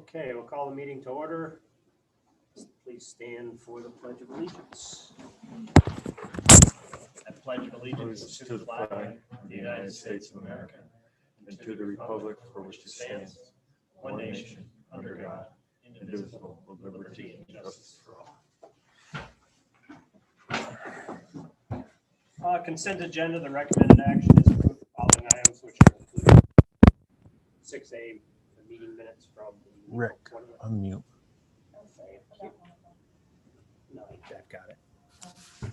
Okay, we'll call the meeting to order. Please stand for the Pledge of Allegiance. I pledge allegiance to the flag of the United States of America and to the republic for which it stands, one nation, under God, indivisible, with liberty and justice for all. Consent agenda, the recommended action is approve the following items, which are included. 6A, the meeting minutes from the Rick, April 20th. unmute. Thank you. No, I've got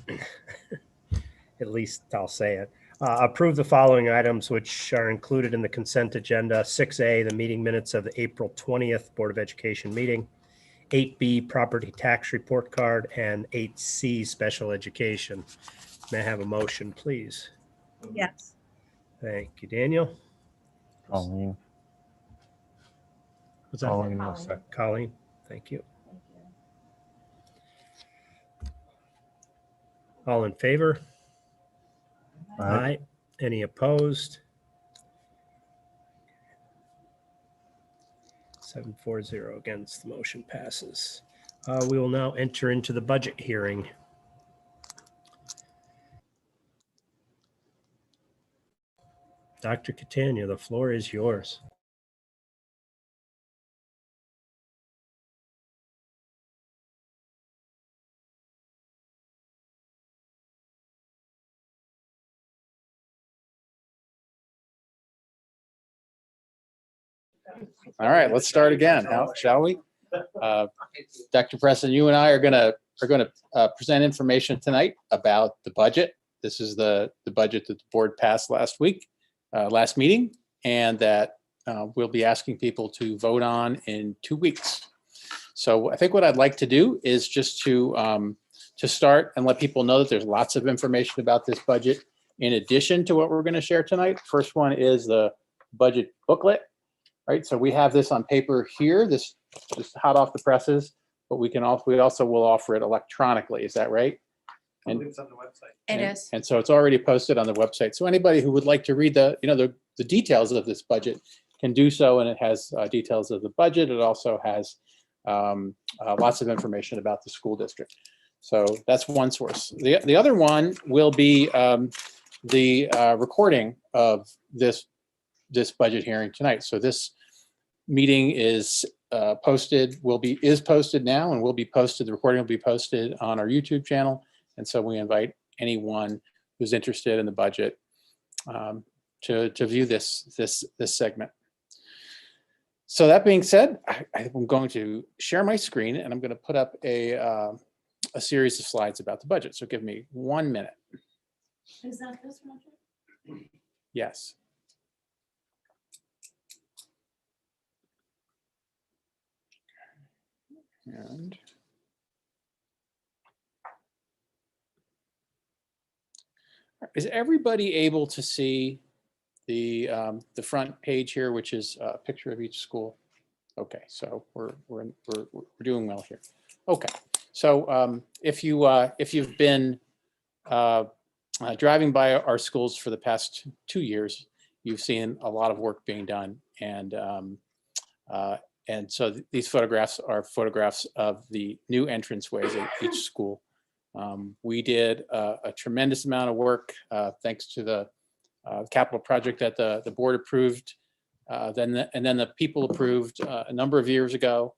it. At least I'll say it. Approve the following items, which are included in the consent agenda. 6A, the meeting minutes of the April 20th Board of Education meeting. 8B, property tax report card, and 8C, special education. May I have a motion, please? Yes. Thank you, Daniel. Colleen. Was that Colleen will second. Colleen? Thank you. All in favor? Aye. Any opposed? 7-4-0 against. The motion passes. We will now enter into the budget hearing. Dr. Catania, the floor is yours. All right, let's start again, shall we? Dr. Preston, you and I are going to present information tonight about the budget. This is the budget that the board passed last meeting, and that we'll be asking people to vote on in 2 weeks. So I think what I'd like to do is just to start and let people know that there's lots of information about this budget in addition to what we're going to share tonight. First one is the budget booklet. Right, so we have this on paper here, this just hot off the presses, but we also will offer it electronically. Is that right? And It's on the website. It is. And so it's already posted on the website. So anybody who would like to read the details of this budget can do so, and it has details of the budget. It also has lots of information about the school district. So that's one source. The other one will be the recording of this budget hearing tonight. So this meeting is posted now and will be posted. The recording will be posted on our YouTube channel. And so we invite anyone who's interested in the budget to view this segment. So that being said, I'm going to share my screen and I'm going to put up a series of slides about the budget. So give me 1 minute. Is that this budget? Yes. And is everybody able to see the front page here, which is a picture of each school? Okay, so we're doing well here. Okay, so if you've been driving by our schools for the past 2 years, you've seen a lot of work being done, and so these photographs are photographs of the new entranceways at each school. We did a tremendous amount of work thanks to the capital project that the board approved, and then the people approved a number of years ago.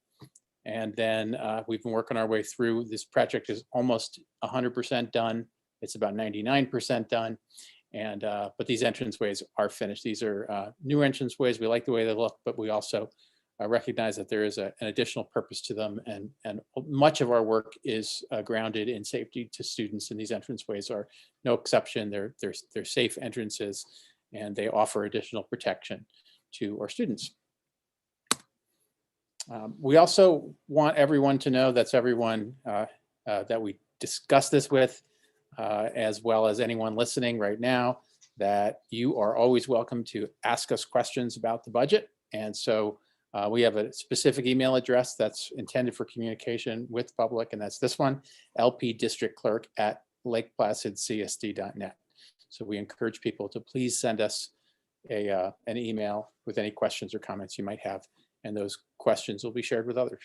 And then we've been working our way through. This project is almost 100% done. It's about 99% done. And but these entranceways are finished. These are new entranceways. We like the way they look, but we also recognize that there is an additional purpose to them, and much of our work is grounded in safety to students, and these entranceways are no exception. They're safe entrances, and they offer additional protection to our students. We also want everyone to know, that's everyone that we discuss this with, as well as anyone listening right now, that you are always welcome to ask us questions about the budget. And so we have a specific email address that's intended for communication with the public, and that's this one, lpdistrictclerk@lakeplacidcsd.net. So we encourage people to please send us an email with any questions or comments you might have, and those questions will be shared with others.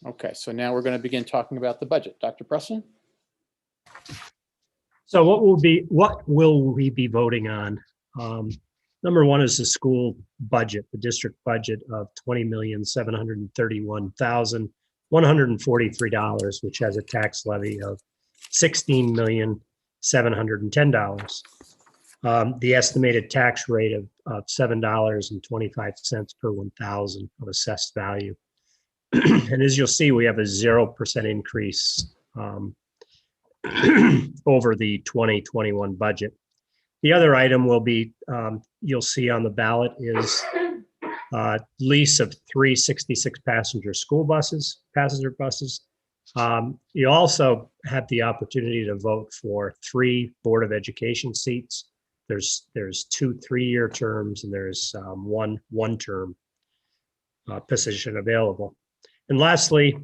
Okay, so now we're going to begin talking about the budget. Dr. Preston? So what will we be voting on? Number one is the school budget, the district budget of $20,731,143, which has a tax levy of $16,710,000. The estimated tax rate of $7.25 per 1,000 of assessed value. And as you'll see, we have a 0% increase over the 2021 budget. The other item will be, you'll see on the ballot, is lease of 3 66 passenger passenger buses. You also have the opportunity to vote for 3 Board of Education seats. There's 2 3-year terms, and there's one term position available. And lastly,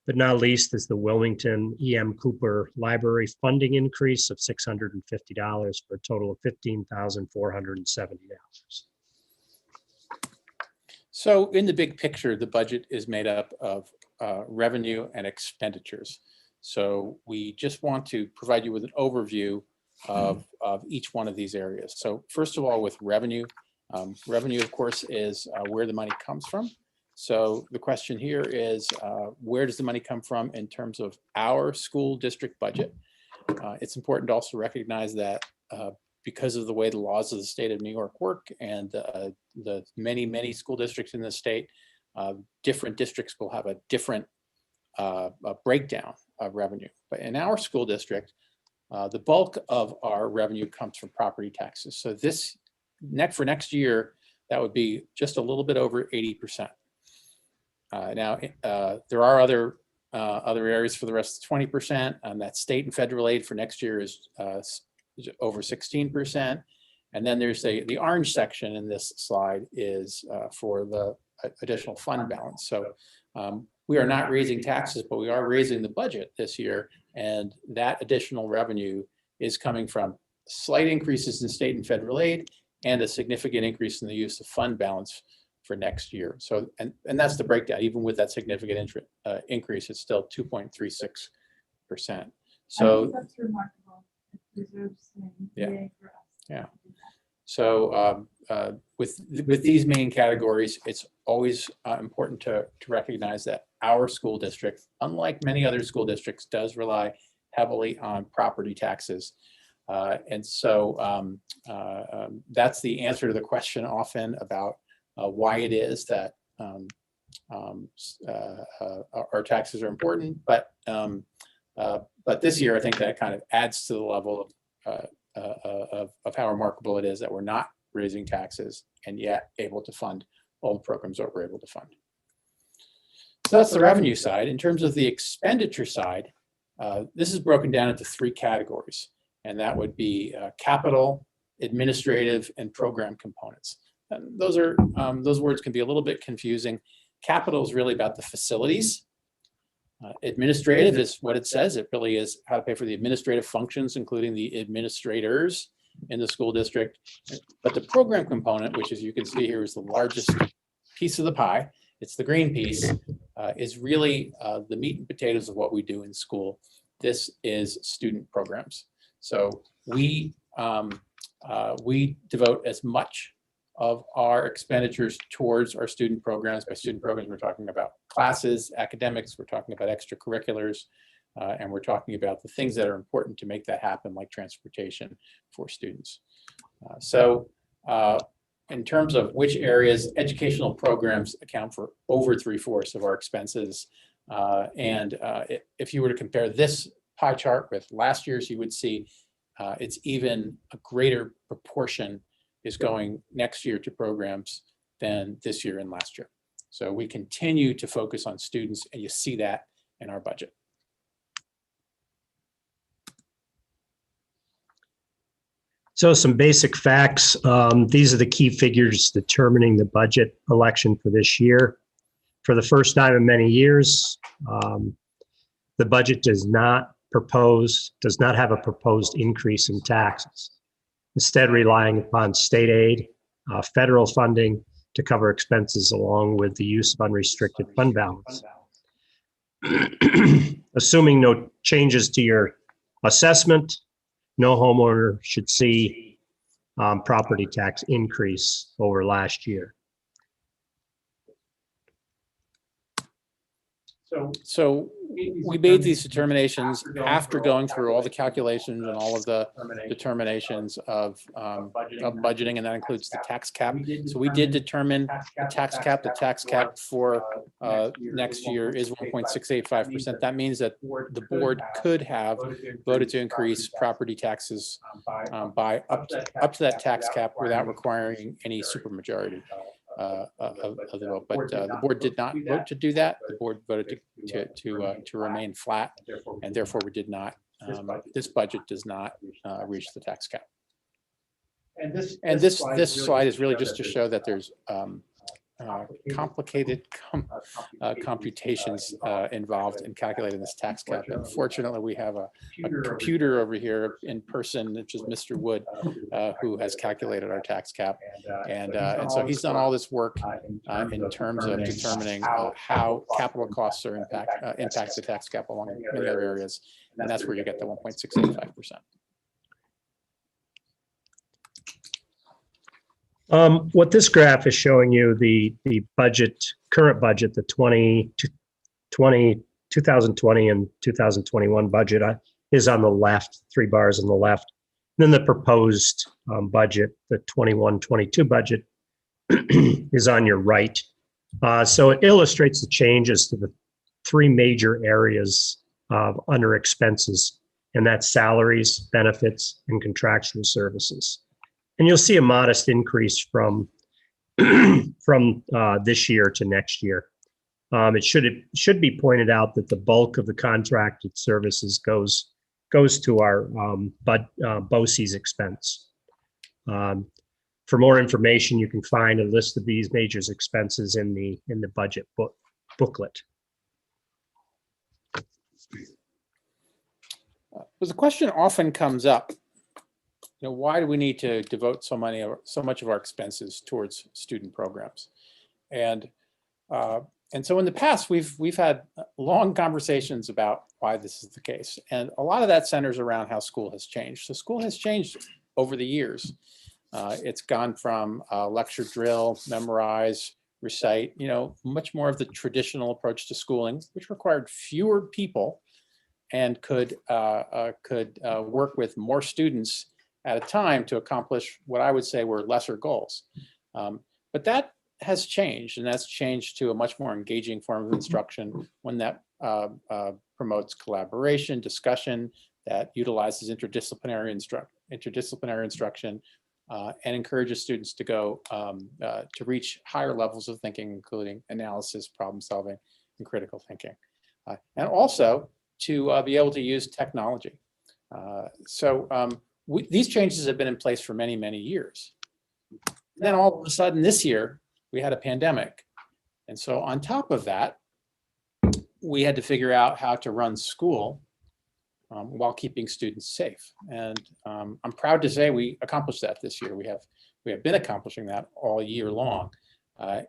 but not least, is the Wilmington E.M. Cooper Library funding increase of $650 for a total of $15,470. So in the big picture, the budget is made up of revenue and expenditures. So we just want to provide you with an overview of each one of these areas. So first of all, with revenue, revenue, of course, is where the money comes from. So the question here is, where does the money come from in terms of our school district budget? It's important to also recognize that because of the way the laws of the state of New York work and the many school districts in the state, different districts will have a different breakdown of revenue. But in our school district, the bulk of our revenue comes from property taxes. So for next year, that would be just a little bit over 80%. Now, there are other areas for the rest of 20%, and that state and federal aid for next year is over 16%. And then there's the orange section in this slide is for the additional fund balance. So we are not raising taxes, but we are raising the budget this year. And that additional revenue is coming from slight increases in state and federal aid and a significant increase in the use of fund balance for next year. So, and that's the breakdown. Even with that significant increase, it's still 2.36%. So that's remarkable. It deserves an EA for us. Yeah. So with these main categories, it's always important to recognize that our school district, unlike many other school districts, does rely heavily on property taxes. And so that's the answer to the question often about why it is that our taxes are important, but this year I think that kind of adds to the level of how remarkable it is that we're not raising taxes and yet able to fund all the programs that we're able to fund. So that's the revenue side. In terms of the expenditure side, this is broken down into 3 categories, and that would be capital, administrative, and program components. And those words can be a little bit confusing. Capital is really about the facilities. Administrative is what it says. It really is how to pay for the administrative functions, including the administrators in the school district. But the program component, which as you can see here is the largest piece of the pie, it's the green piece, is really the meat and potatoes of what we do in school. This is student programs. So we devote as much of our expenditures towards our student programs. By student programs, we're talking about classes, academics, we're talking about extracurriculars, and we're talking about the things that are important to make that happen, like transportation for students. In terms of which areas, educational programs account for over 3/4 of our expenses. If you were to compare this pie chart with last year's, you would see it's even a greater proportion is going next year to programs than this year and last year. So we continue to focus on students, and you see that in our budget. So some basic facts. These are the key figures determining the budget election for this year. For the first time in many years, the budget does not have a proposed increase in taxes. Instead, relying upon state aid federal funding to cover expenses along with the use of unrestricted fund balance. Assuming no changes to your assessment, no homeowner should see property tax increase over last year. So we made these determinations after going through all the calculations and all of the determinations of budgeting, and that includes the tax cap. So we did determine the tax cap. The tax cap for next year is 1.685%. That means that the board could have voted to increase property taxes by up to that tax cap without requiring any supermajority of the vote. But the board did not vote to do that. The board voted to remain flat, and therefore we did not. This budget does not reach the tax cap. And this slide is really just to show that there's complicated computations involved in calculating this tax cap. And fortunately, we have a computer over here in person, which is Mr. Wood, who has calculated our tax cap. And so he's done all this work in terms of determining how capital costs are impact the tax cap along many other areas. And that's where you get the 1.685%. What this graph is showing you, the budget, current budget, the 2020 and 2021 budget is on the left, 3 bars on the left. And then the proposed budget, the 21-22 budget is on your right. So it illustrates the changes to the 3 major areas under expenses, and that's salaries, benefits, and contractual services. And you'll see a modest increase from this year to next year. It should be pointed out that the bulk of the contracted services goes to our BOCES expense. For more information, you can find a list of these major expenses in the budget booklet. The question often comes up. Why do we need to devote so much of our expenses towards student programs? And so in the past, we've had long conversations about why this is the case. And a lot of that centers around how school has changed. So school has changed over the years. It's gone from lecture drill, memorize, recite, much more of the traditional approach to schooling, which required fewer people and could work with more students at a time to accomplish what I would say were lesser goals. But that has changed, and that's changed to a much more engaging form of instruction, one that promotes collaboration, discussion, that utilizes interdisciplinary instruction, and encourages students to go to reach higher levels of thinking, including analysis, problem solving, and critical thinking. And also to be able to use technology. These changes have been in place for many, many years. And then all of a sudden this year, we had a pandemic. And so on top of that, we had to figure out how to run school while keeping students safe. And I'm proud to say we accomplished that this year. We have been accomplishing that all year long.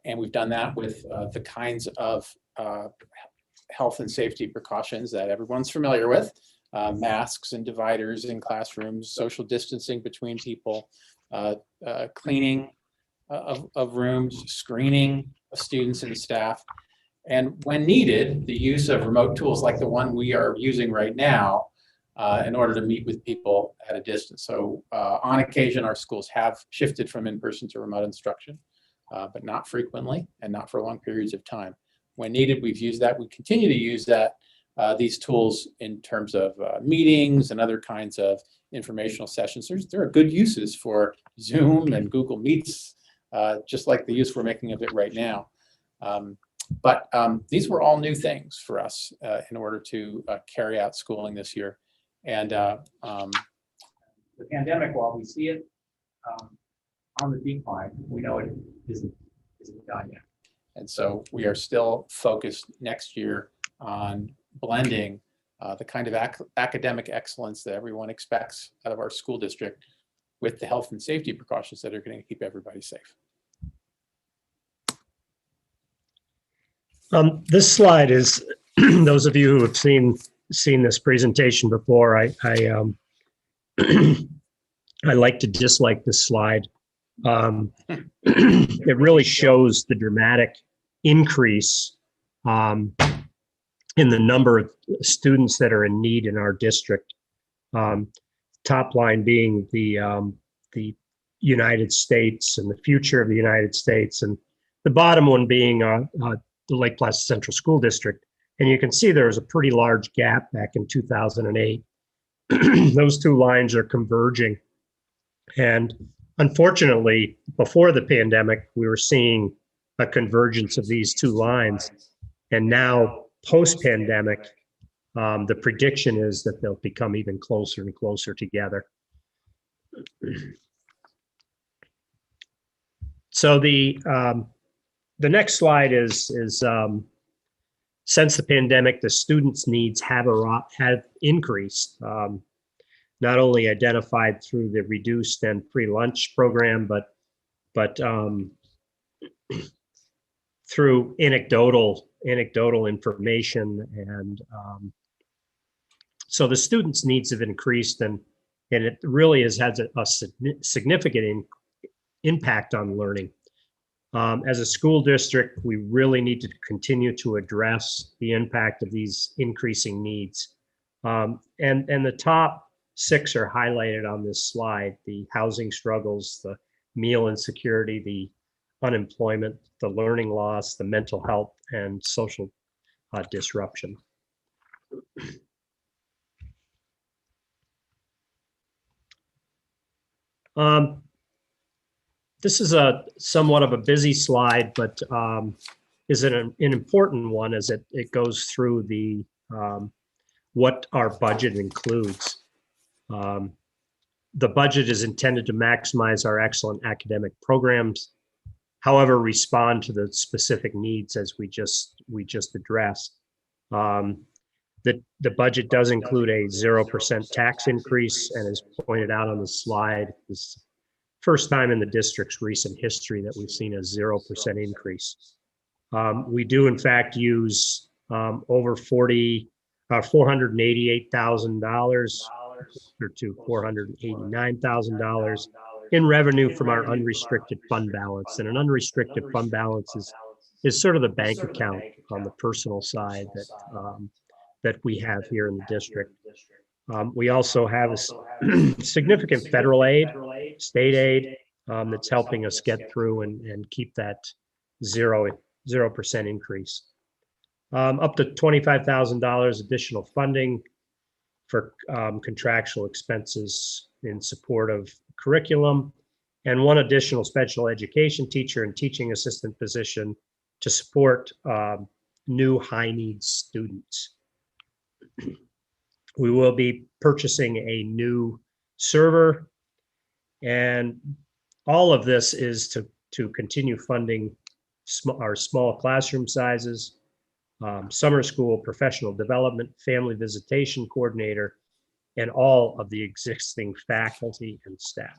And we've done that with the kinds of health and safety precautions that everyone's familiar with. Masks and dividers in classrooms, social distancing between people, cleaning of rooms, screening of students and staff, and when needed, the use of remote tools like the one we are using right now in order to meet with people at a distance. So on occasion, our schools have shifted from in-person to remote instruction, but not frequently and not for long periods of time. When needed, we've used that. We continue to use that. These tools in terms of meetings and other kinds of informational sessions. There are good uses for Zoom and Google Meets, just like the use we're making of it right now. But these were all new things for us in order to carry out schooling this year. And the pandemic, while we see it on the decline, we know it isn't done yet. And so we are still focused next year on blending the kind of academic excellence that everyone expects out of our school district with the health and safety precautions that are going to keep everybody safe. This slide is, those of you who have seen this presentation before, I I like to dislike this slide. It really shows the dramatic increase in the number of students that are in need in our district. Top line being the United States and the future of the United States, and the bottom one being the Lake Placid Central School District. And you can see there was a pretty large gap back in 2008. Those two lines are converging. And unfortunately, before the pandemic, we were seeing a convergence of these two lines. And now, post-pandemic, the prediction is that they'll become even closer and closer together. So the next slide is since the pandemic, the students' needs have increased. Not only identified through the reduced and free lunch program, but through anecdotal information, and so the students' needs have increased, and it really has had a significant impact on learning. As a school district, we really need to continue to address the impact of these increasing needs. And the top 6 are highlighted on this slide: the housing struggles, the meal insecurity, the unemployment, the learning loss, the mental health, and social disruption. This is a somewhat of a busy slide, but is an important one as it goes through the what our budget includes. The budget is intended to maximize our excellent academic programs, however, respond to the specific needs as we just addressed. The budget does include a 0% tax increase, and as pointed out on the slide, this is the first time in the district's recent history that we've seen a 0% increase. We do in fact use over $488,000 to $489,000 in revenue from our unrestricted fund balance. And an unrestricted fund balance is sort of the bank account on the personal side that we have here in the district. We also have a significant federal aid, state aid, that's helping us get through and keep that 0% increase. Up to $25,000 additional funding for contractual expenses in support of curriculum, and 1 additional special education teacher and teaching assistant position to support new high needs students. We will be purchasing a new server, and all of this is to continue funding our small classroom sizes, summer school, professional development, family visitation coordinator, and all of the existing faculty and staff.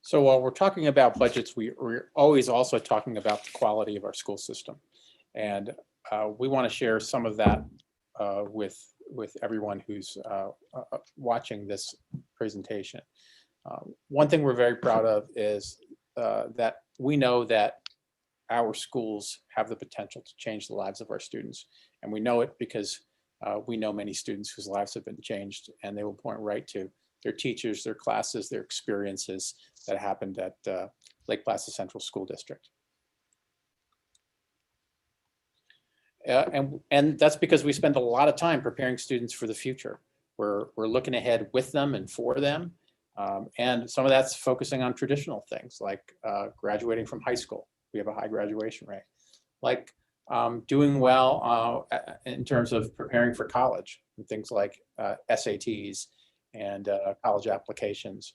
So while we're talking about budgets, we're always also talking about the quality of our school system. And we want to share some of that with everyone who's watching this presentation. One thing we're very proud of is that we know that our schools have the potential to change the lives of our students. And we know it because we know many students whose lives have been changed, and they will point right to their teachers, their classes, their experiences that happened at Lake Placid Central School District. And that's because we spend a lot of time preparing students for the future. We're looking ahead with them and for them. And some of that's focusing on traditional things like graduating from high school. We have a high graduation rate. Like doing well in terms of preparing for college, and things like SATs and college applications,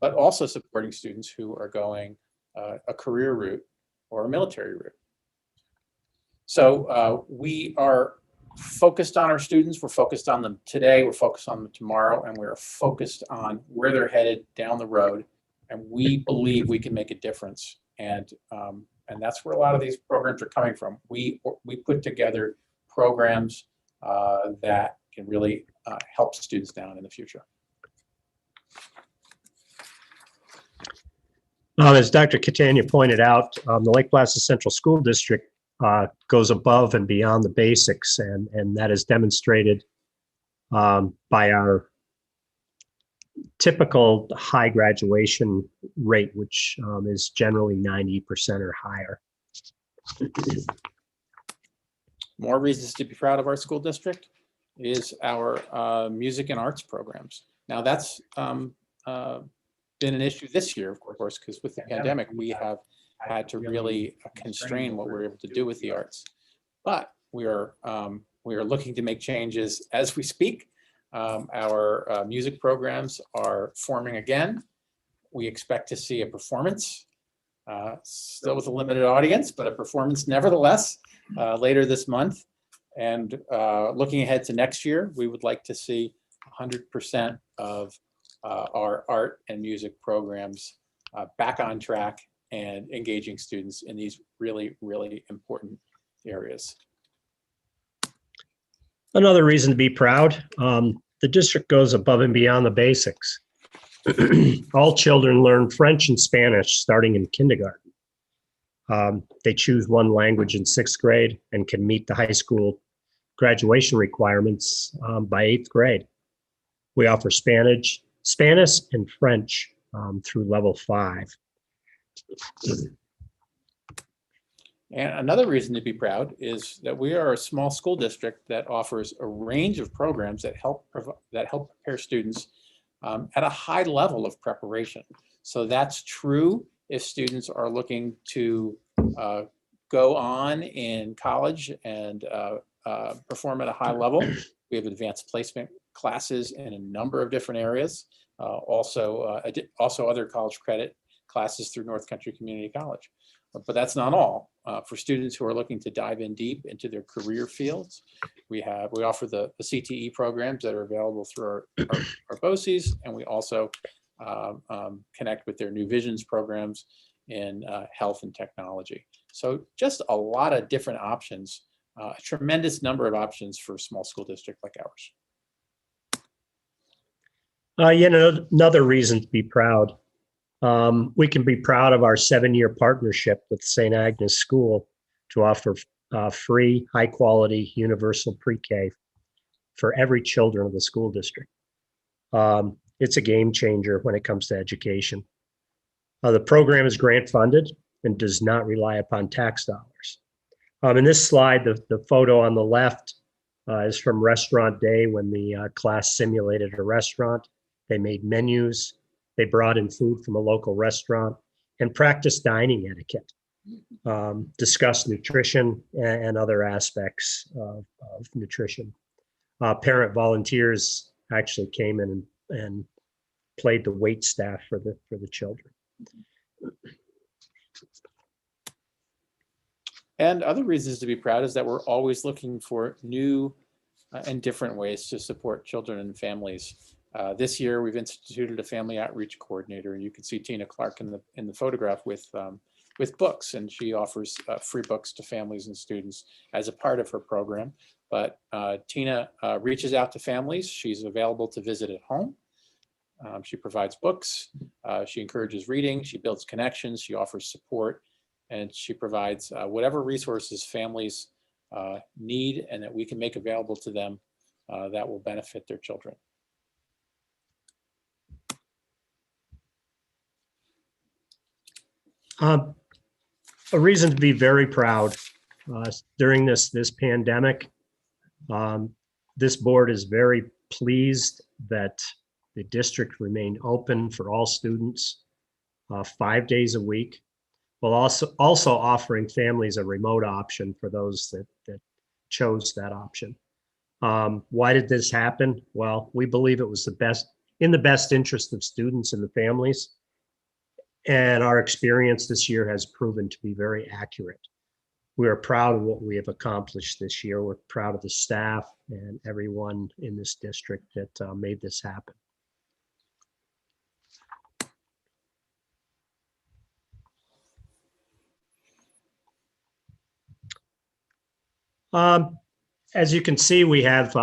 but also supporting students who are going a career route or a military route. So we are focused on our students. We're focused on them today. We're focused on them tomorrow, and we're focused on where they're headed down the road. And we believe we can make a difference. And that's where a lot of these programs are coming from. We put together programs that can really help students down in the future. As Dr. Catania pointed out, the Lake Placid Central School District goes above and beyond the basics, and that is demonstrated by our typical high graduation rate, which is generally 90% or higher. More reasons to be proud of our school district is our music and arts programs. Now that's been an issue this year, of course, because with the pandemic, we have had to really constrain what we're able to do with the arts. But we are looking to make changes as we speak. Our music programs are forming again. We expect to see a performance, still with a limited audience, but a performance nevertheless, later this month. And looking ahead to next year, we would like to see 100% of our art and music programs back on track and engaging students in these really, really important areas. Another reason to be proud, the district goes above and beyond the basics. All children learn French and Spanish starting in kindergarten. They choose one language in 6th grade and can meet the high school graduation requirements by 8th grade. We offer Spanish and French through level 5. And another reason to be proud is that we are a small school district that offers a range of programs that help prepare students at a high level of preparation. So that's true if students are looking to go on in college and perform at a high level. We have advanced placement classes in a number of different areas. Also other college credit classes through North Country Community College. But that's not all. For students who are looking to dive in deep into their career fields, we offer the CTE programs that are available through our BOCES, and we also connect with their New Visions programs in health and technology. So just a lot of different options, a tremendous number of options for a small school district like ours. Another reason to be proud. We can be proud of our 7-year partnership with St. Agnes School to offer free, high-quality, universal PreK for every children of the school district. It's a game changer when it comes to education. The program is grant funded and does not rely upon tax dollars. In this slide, the photo on the left is from Restaurant Day when the class simulated a restaurant. They made menus. They brought in food from a local restaurant and practiced dining etiquette, discussed nutrition and other aspects of nutrition. Parent volunteers actually came in and played the wait staff for the children. And other reasons to be proud is that we're always looking for new and different ways to support children and families. This year, we've instituted a family outreach coordinator, and you can see Tina Clark in the photograph with books, and she offers free books to families and students as a part of her program. But Tina reaches out to families. She's available to visit at home. She provides books. She encourages reading. She builds connections. She offers support, and she provides whatever resources families need and that we can make available to them that will benefit their children. A reason to be very proud during this pandemic. This board is very pleased that the district remained open for all students 5 days a week, while also offering families a remote option for those that chose that option. Why did this happen? Well, we believe it was in the best interest of students and the families. And our experience this year has proven to be very accurate. we are proud of what we have accomplished this year. We're proud of the staff and everyone in this district that made this happen. As you can see, we have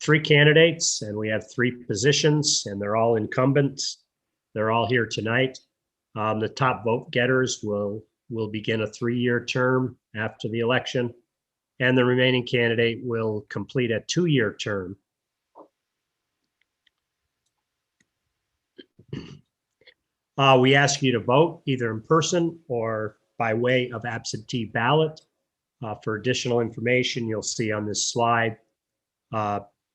3 candidates and we have 3 positions, and they're all incumbents. They're all here tonight. The top vote getters will begin a 3-year term after the election, and the remaining candidate will complete a 2-year term. We ask you to vote either in person or by way of absentee ballot. For additional information, you'll see on this slide,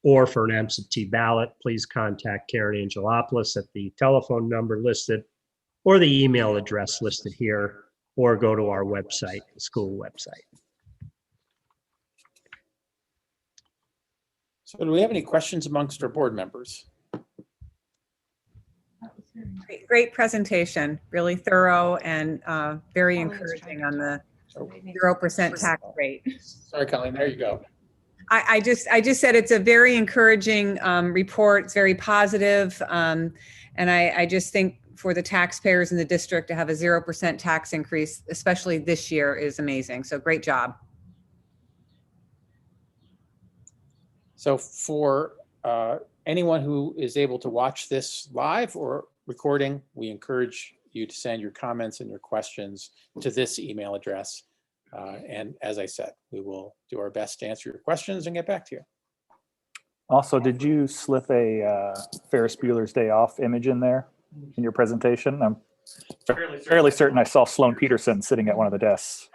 or for an absentee ballot, please contact Karen Angelopoulos at the telephone number listed or the email address listed here, or go to our website, the school website. So do we have any questions amongst our board members? Great presentation, really thorough and very encouraging on the 0% tax rate. Sorry, Colleen, there you go. I just said it's a very encouraging report. It's very positive. And I just think for the taxpayers in the district to have a 0% tax increase, especially this year, is amazing. So great job. So for anyone who is able to watch this live or recording, we encourage you to send your comments and your questions to this email address. And as I said, we will do our best to answer your questions and get back to you. Also, did you slip a Ferris Bueller's Day Off image in there in your presentation? I'm fairly certain I saw Sloan Peterson sitting at one of the desks.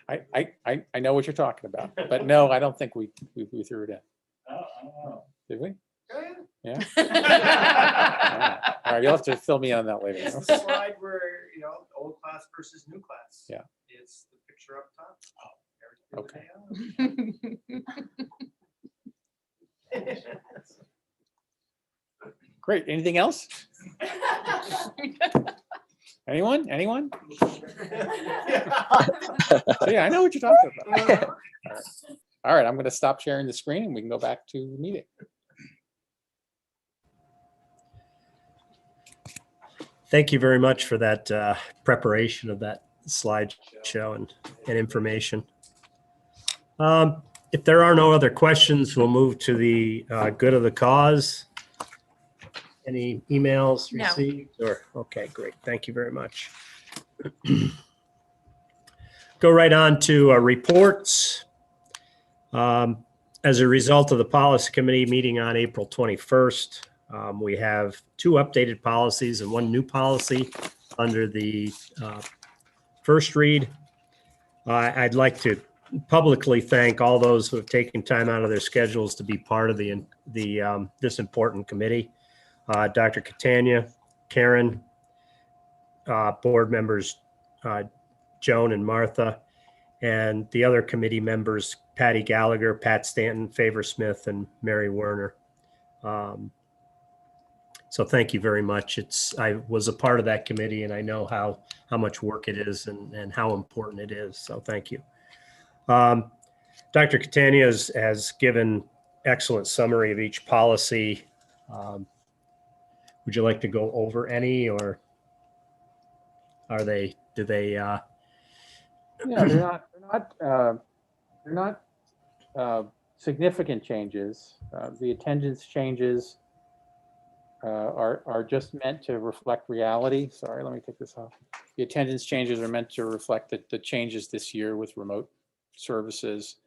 I know what you're talking about, but no, I don't think we threw it in. Did we? Yeah. All right, you'll have to fill me in on that later. It's the slide where, old class versus new class. Yeah. It's the picture up top. Okay. Great. Anything else? Anyone? Yeah, I know what you're talking about. All right, I'm going to stop sharing the screen and we can go back to the meeting. Thank you very much for that preparation of that slideshow and information. If there are no other questions, we'll move to the good of the cause. Any emails No. received? Or okay, great. Thank you very much. Go right on to reports. As a result of the policy committee meeting on April 21st, we have 2 updated policies and 1 new policy under the first read. I'd like to publicly thank all those who have taken time out of their schedules to be part of this important committee. Dr. Catania, Karen, board members Joan and Martha, and the other committee members, Patty Gallagher, Pat Stanton, Favor Smith, and Mary Werner. So thank you very much. I was a part of that committee and I know how much work it is and how important it is. So thank you. Dr. Catania has given excellent summary of each policy. Would you like to go over any, or do they? Yeah, they're not significant changes. The attendance changes are just meant to reflect reality. Sorry, let me take this off. The attendance changes are meant to reflect the changes this year with remote services.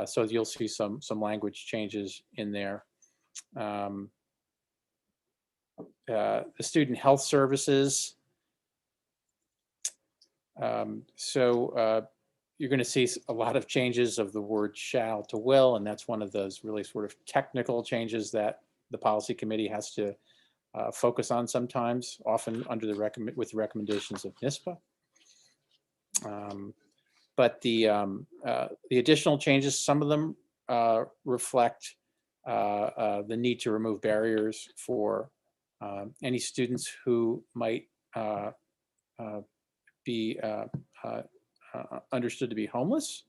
So you'll see some language changes in there. The student health services. You're going to see a lot of changes of the word shall to will, and that's one of those really sort of technical changes that the policy committee has to focus on sometimes, often under with the recommendations of NISPA. But the additional changes, some of them reflect the need to remove barriers for any students who might be understood to be homeless.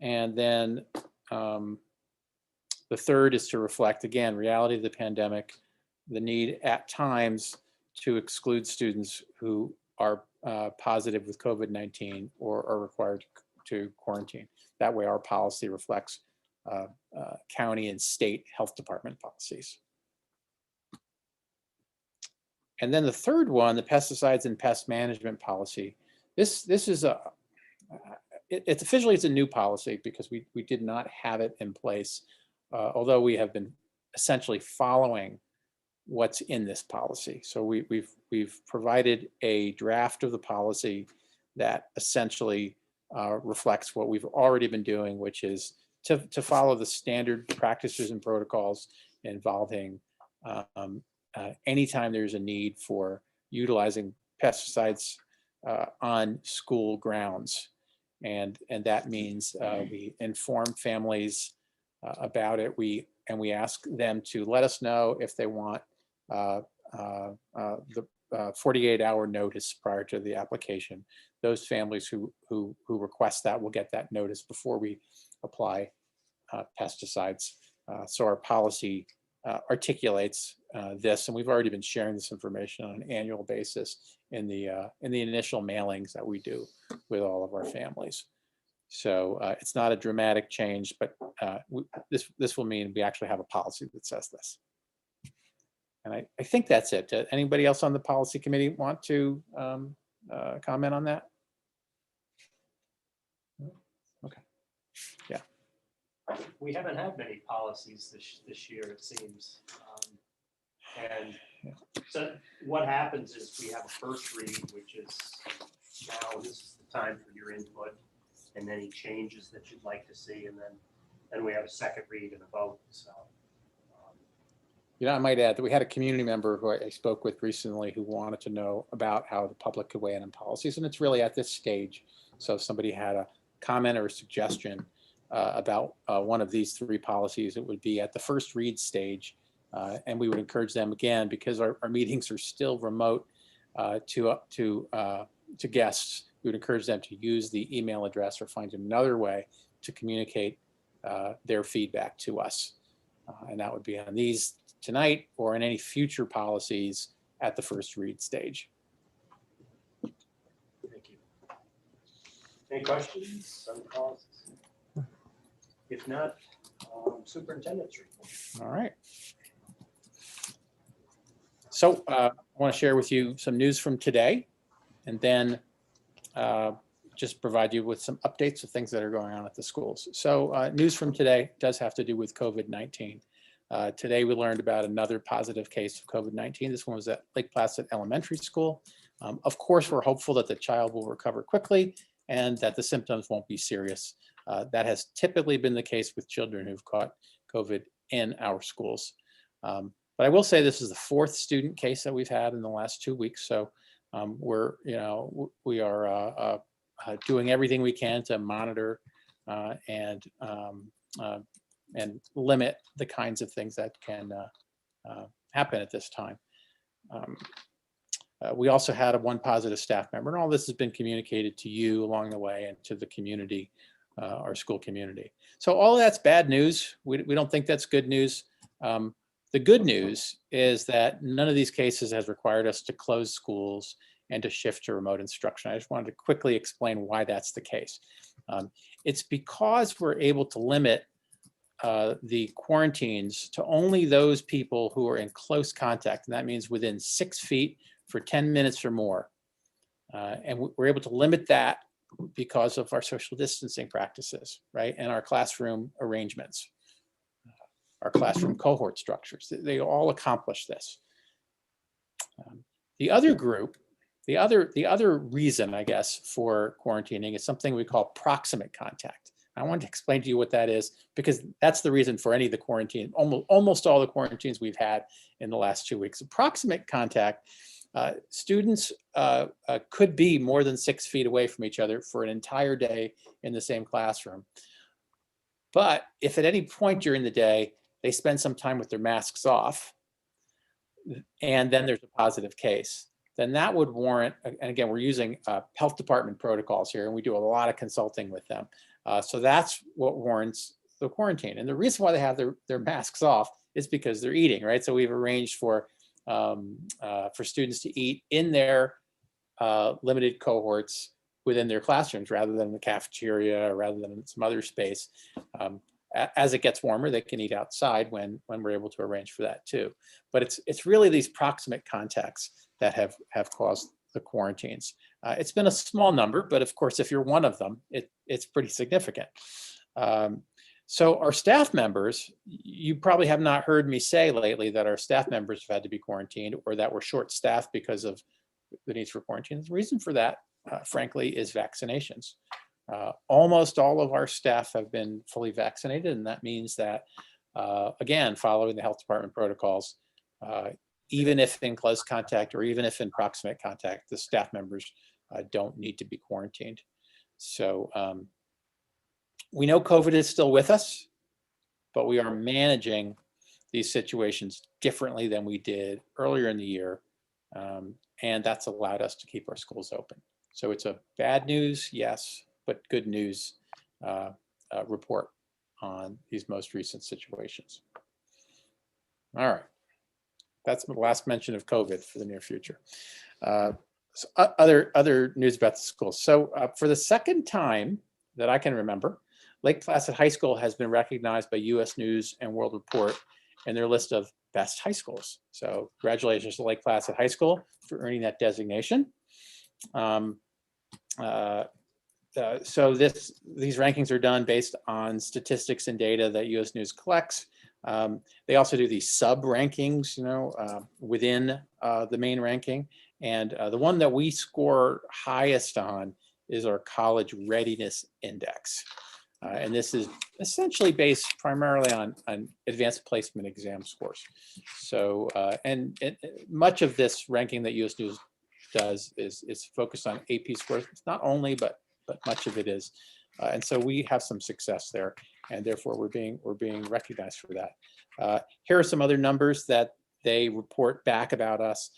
And then the third is to reflect, again, reality of the pandemic, the need at times to exclude students who are positive with COVID-19 or are required to quarantine. That way our policy reflects county and state health department policies. And then the third one, the pesticides and pest management policy. This is it's officially it's a new policy because we did not have it in place, although we have been essentially following what's in this policy. So we've provided a draft of the policy that essentially reflects what we've already been doing, which is to follow the standard practices and protocols involving anytime there's a need for utilizing pesticides on school grounds. And that means we inform families about it. We ask them to let us know if they want the 48-hour notice prior to the application. Those families who request that will get that notice before we apply pesticides. So our policy articulates this, and we've already been sharing this information on an annual basis in the initial mailings that we do with all of our families. So it's not a dramatic change, but this will mean we actually have a policy that says this. And I think that's it. Anybody else on the policy committee want to comment on that? Okay. Yeah. We haven't had many policies this year, it seems. And so what happens is we have a first read, which is now this is the time for your input and any changes that you'd like to see. And then we have a second read and a vote. So. You know, I might add that we had a community member who I spoke with recently who wanted to know about how the public could weigh in on policies. And it's really at this stage. So if somebody had a comment or a suggestion about one of these three policies, it would be at the first read stage. And we would encourage them, again, because our meetings are still remote to guests, we would encourage them to use the email address or find another way to communicate their feedback to us. And that would be on these tonight or in any future policies at the first read stage. Thank you. Any questions on the policies? If not, superintendent's report. All right. So I want to share with you some news from today, and then just provide you with some updates of things that are going on at the schools. So news from today does have to do with COVID-19. Today we learned about another positive case of COVID-19. This one was at Lake Placid Elementary School. Of course, we're hopeful that the child will recover quickly and that the symptoms won't be serious. That has typically been the case with children who've caught COVID in our schools. But I will say this is the fourth student case that we've had in the last 2 weeks. So we are doing everything we can to monitor and limit the kinds of things that can happen at this time. We also had one positive staff member, and all this has been communicated to you along the way and to the community, our school community. So all of that's bad news. We don't think that's good news. The good news is that none of these cases has required us to close schools and to shift to remote instruction. I just wanted to quickly explain why that's the case. It's because we're able to limit the quarantines to only those people who are in close contact, and that means within 6 feet for 10 minutes or more. And we're able to limit that because of our social distancing practices, right? And our classroom arrangements, our classroom cohort structures. They all accomplish this. The other group, the other reason, I guess, for quarantining is something we call proximate contact. I wanted to explain to you what that is, because that's the reason for any of the quarantine, almost all the quarantines we've had in the last 2 weeks. Proximate contact, students could be more than 6 feet away from each other for an entire day in the same classroom. But if at any point during the day, they spend some time with their masks off, and then there's a positive case, then that would warrant, and again, we're using health department protocols here, and we do a lot of consulting with them. So that's what warrants the quarantine. And the reason why they have their masks off is because they're eating, right? So we've arranged for students to eat in their limited cohorts within their classrooms rather than in the cafeteria or rather than in some other space. As it gets warmer, they can eat outside when we're able to arrange for that too. But it's really these proximate contacts that have caused the quarantines. It's been a small number, but of course, if you're one of them, it's pretty significant. So our staff members, you probably have not heard me say lately that our staff members have had to be quarantined or that we're short-staffed because of the needs for quarantine. The reason for that, frankly, is vaccinations. Almost all of our staff have been fully vaccinated, and that means that, again, following the health department protocols, even if in close contact or even if in proximate contact, the staff members don't need to be quarantined. So we know COVID is still with us, but we are managing these situations differently than we did earlier in the year. And that's allowed us to keep our schools open. So it's a bad news, yes, but good news report on these most recent situations. All right. That's the last mention of COVID for the near future. So other news about the schools. So for the second time that I can remember, Lake Placid High School has been recognized by U.S. News and World Report in their list of best high schools. So congratulations to Lake Placid High School for earning that designation. So these rankings are done based on statistics and data that U.S. News collects. They also do these sub rankings, within the main ranking. And the one that we score highest on is our college readiness index. And this is essentially based primarily on advanced placement exam scores. So, and much of this ranking that U.S. News does is focused on AP scores. It's not only, but much of it is. And so we have some success there, and therefore we're being recognized for that. Here are some other numbers that they report back about us.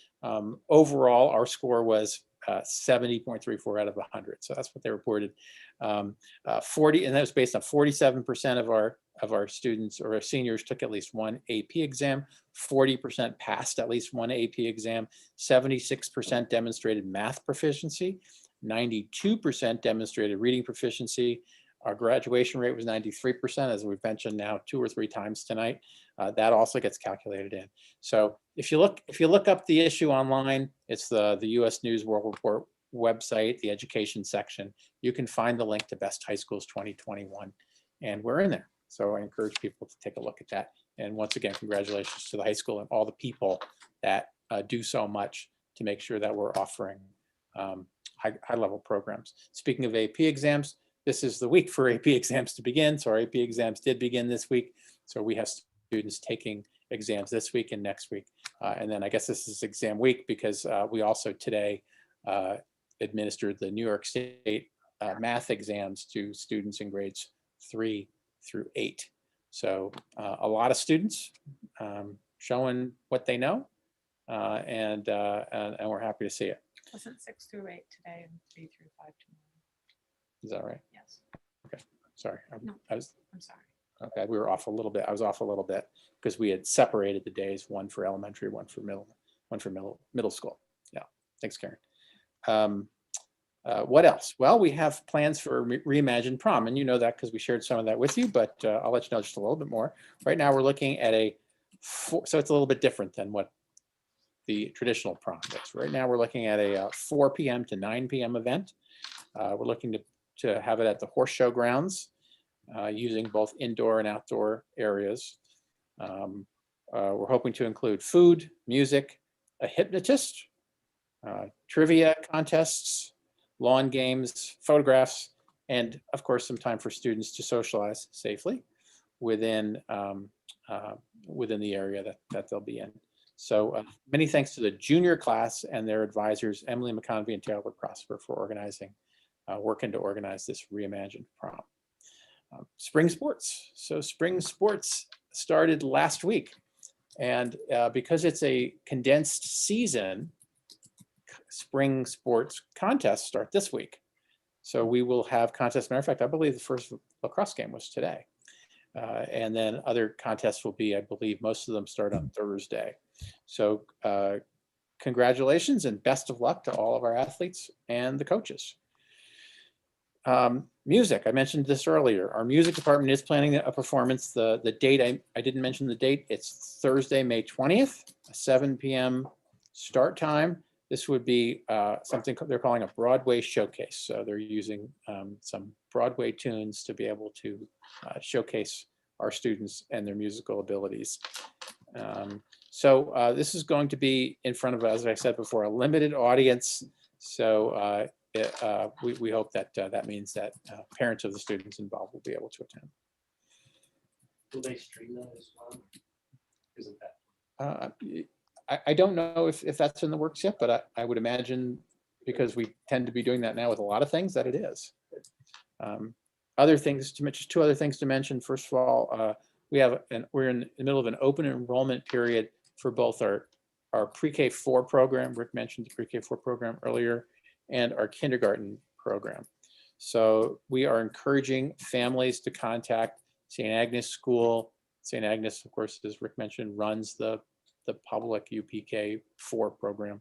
Overall, our score was 70.34 out of 100. So that's what they reported. 40, and that was based on 47% of our students or our seniors took at least one AP exam. 40% passed at least one AP exam. 76% demonstrated math proficiency. 92% demonstrated reading proficiency. Our graduation rate was 93%, as we've mentioned now 2 or 3 times tonight. That also gets calculated in. So if you look up the issue online, it's the U.S. News World Report website, the education section. You can find the link to Best High Schools 2021, and we're in there. So I encourage people to take a look at that. And once again, congratulations to the high school and all the people that do so much to make sure that we're offering high-level programs. Speaking of AP exams, this is the week for AP exams to begin. So our AP exams did begin this week. So we have students taking exams this week and next week. And then I guess this is exam week because we also today administered the New York State math exams to students in grades 3 through 8. So a lot of students showing what they know, and we're happy to see it. Wasn't 6 through 8 today and 3 through 5 tomorrow? Is that right? Yes. Okay, sorry. No. I was I'm sorry. okay. We were off a little bit. I was off a little bit because we had separated the days, one for elementary, one for middle school. Yeah, thanks, Karen. What else? Well, we have plans for Reimagine Prom, and you know that because we shared some of that with you, but I'll let you know just a little bit more. Right now, we're looking at so it's a little bit different than what the traditional prom is. Right now, we're looking at a 4 p.m. to 9 p.m. event. We're looking to have it at the Horse Show grounds, using both indoor and outdoor areas. We're hoping to include food, music, a hypnotist, trivia contests, lawn games, photographs, and of course, some time for students to socialize safely within the area that they'll be in. So many thanks to the junior class and their advisors, Emily McConvey and Taylor Prosper, for working to organize this Reimagined Prom. Spring sports. So spring sports started last week. And because it's a condensed season, spring sports contests start this week. So we will have contests. Matter of fact, I believe the first lacrosse game was today. And then other contests will be, I believe most of them start on Thursday. So congratulations and best of luck to all of our athletes and the coaches. Music, I mentioned this earlier. Our music department is planning a performance. The date, I didn't mention the date. It's Thursday, May 20th, 7 p.m. start time. This would be something they're calling a Broadway showcase. So they're using some Broadway tunes to be able to showcase our students and their musical abilities. So this is going to be in front of, as I said before, a limited audience. So we hope that that means that parents of the students involved will be able to attend. Will they stream that as well? Isn't that? I don't know if that's in the works yet, but I would imagine, because we tend to be doing that now with a lot of things, that it is. Other things to mention, 2 other things to mention. First of all, we're in the middle of an open enrollment period for both our pre-K 4 program. Rick mentioned the pre-K 4 program earlier, and our kindergarten program. So we are encouraging families to contact St. Agnes School. St. Agnes, of course, as Rick mentioned, runs the public UPK 4 program,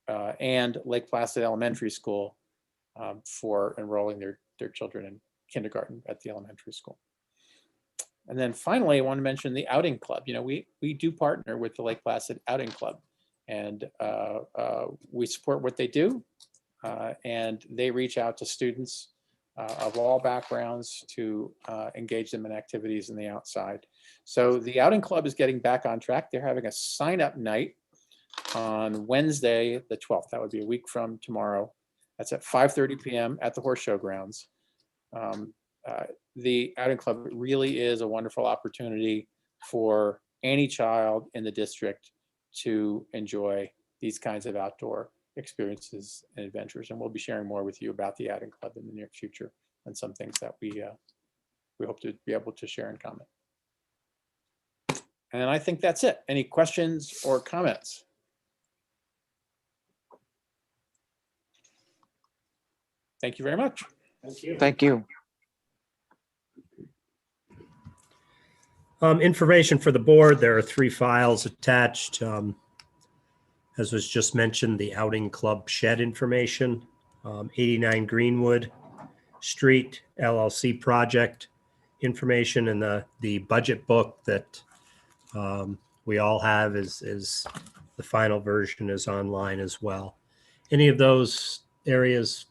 and Lake Placid Elementary School for enrolling their children in kindergarten at the elementary school. And then finally, I want to mention the outing club. You know, we do partner with the Lake Placid Outing Club, and we support what they do, and they reach out to students of all backgrounds to engage them in activities in the outside. So the Outing Club is getting back on track. They're having a sign-up night on Wednesday, the 12th. That would be a week from tomorrow. That's at 5:30 p.m. at the Horse Show grounds. The Outing Club really is a wonderful opportunity for any child in the district to enjoy these kinds of outdoor experiences and adventures. And we'll be sharing more with you about the Outing Club in the near future, and some things that we hope to be able to share and comment. And I think that's it. Any questions or comments? Thank you very much. Thank you. Thank you. Information for the board. There are 3 files attached. As was just mentioned, the Outing Club shed information, 89 Greenwood Street LLC project information, and the budget book that we all have is the final version is online as well. Any of those areas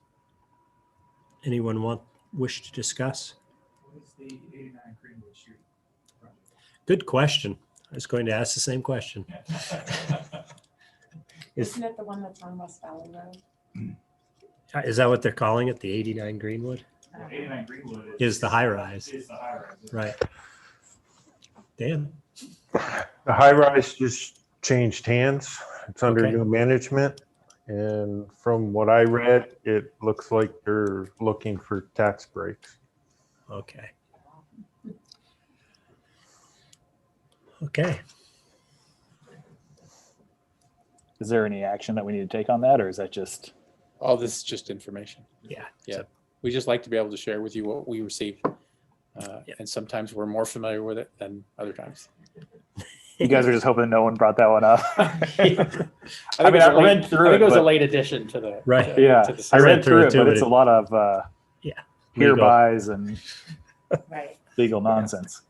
anyone wish to discuss? What's the 89 Greenwood Street project? Good question. I was going to ask the same question. Isn't it the one that's on West Valley Road? Is that what they're calling it? The 89 Greenwood? 89 Greenwood Is the high rise. Is the high rise. Right. Dan? The high rise just changed hands. It's under Okay. new management. And from what I read, it looks like they're looking for tax breaks. Okay. Okay. Is there any action that we need to take on that, or is that just? All this is just information. Yeah. Yeah. We just like to be able to share with you what we receive. Yeah. And sometimes we're more familiar with it than other times. You guys are just hoping no one brought that one up. I mean, I read through think it, it was a but- late addition to the. Right. to- Yeah, to the I read read through through it it, too, but but it's a it- lot of Yeah. herebys and Right. legal nonsense.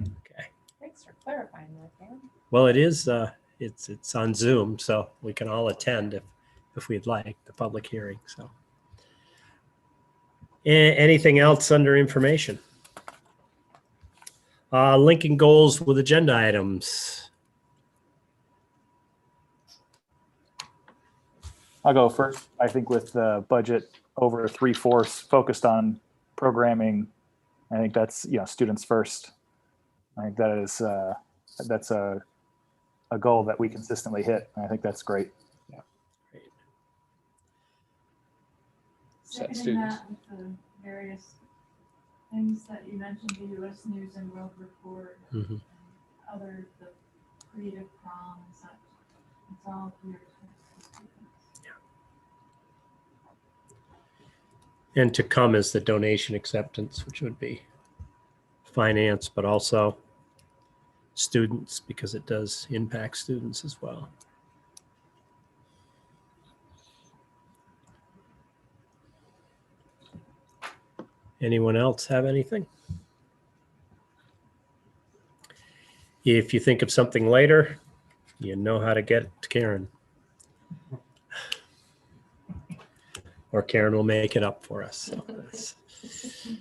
Okay. Thanks for clarifying that, Dan. Well, it is, it's on Zoom, so we can all attend if we'd like, the public hearing, so. Anything else under information? Linking goals with agenda items. I'll go first. I think with the budget over 3/4 focused on programming, I think that's, students first. I think that is that's a goal that we consistently hit. And I think that's great. Set Seconding students. that with the various things that you mentioned, the US News and World Report, Mhm. and other, the creative prom and such. It's all here. And to come is the donation acceptance, which would be finance, but also students, because it does impact students as well. Anyone else have anything? If you think of something later, you know how to get to Karen. Or Karen will make it up for us. So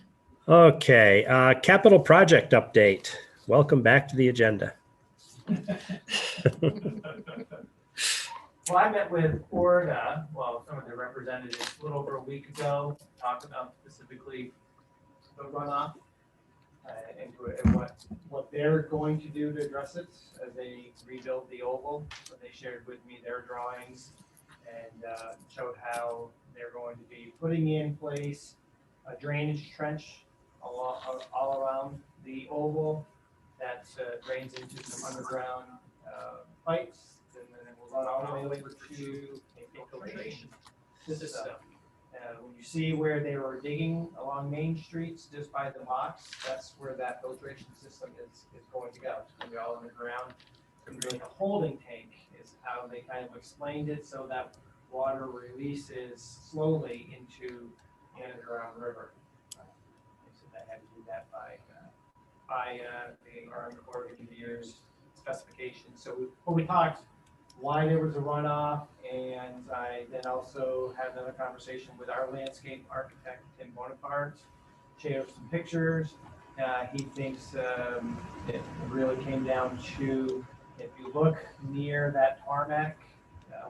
okay, capital project update. Welcome back to the agenda. Well, I met with Florida, well, some of their representatives a little over a week ago, talked about specifically the runoff and what they're going to do to address it as they rebuild the oval. So they shared with me their drawings and showed how they're going to be putting in place a drainage trench all around the oval that drains into some underground pipes, and then it will run all the way over to a filtration system. When you see where they were digging along Main Street, just by the box, that's where that filtration system is going to go. It's going to be all underground. It's going to be like a holding tank is how they kind of explained it, so that water releases slowly into the underground river. They said they had to do that by the Army Corps of Engineers specifications. So we talked why there was a runoff, and I then also had another conversation with our landscape architect, Tim Bonaparte, shared some pictures. He thinks it really came down to, if you look near that tarmac,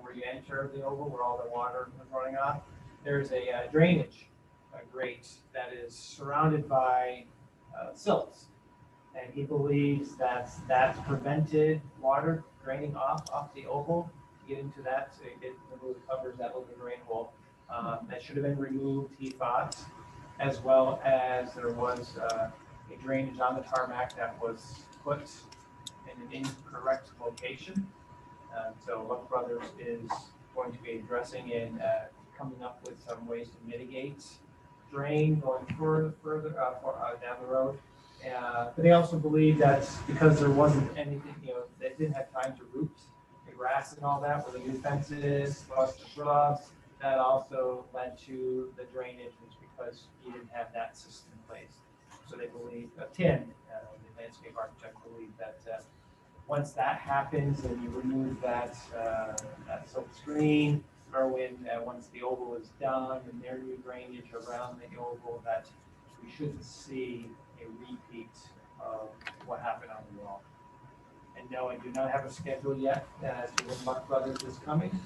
where you enter the oval, where all the water was running off, there's a drainage grate that is surrounded by silts. And he believes that's prevented water draining off the oval to get into that. So it really covers that little drain hole. That should have been removed, he thought, as well as there was a drainage on the tarmac that was put in an incorrect location. So Luck Brothers is going to be addressing and coming up with some ways to mitigate drain going further down the road. But they also believe that because there wasn't anything, they didn't have time to root the grass and all that, where the new fences, plus the shrubs, that also led to the drainage, was because you didn't have that system in place. So they believe, Tim, the landscape architect, believed that once that happens and you remove that silk screen, or once the oval is done and their new drainage around the oval, that we shouldn't see a repeat of what happened on the wall. And no, I do not have a schedule yet as to when Luck Brothers is coming.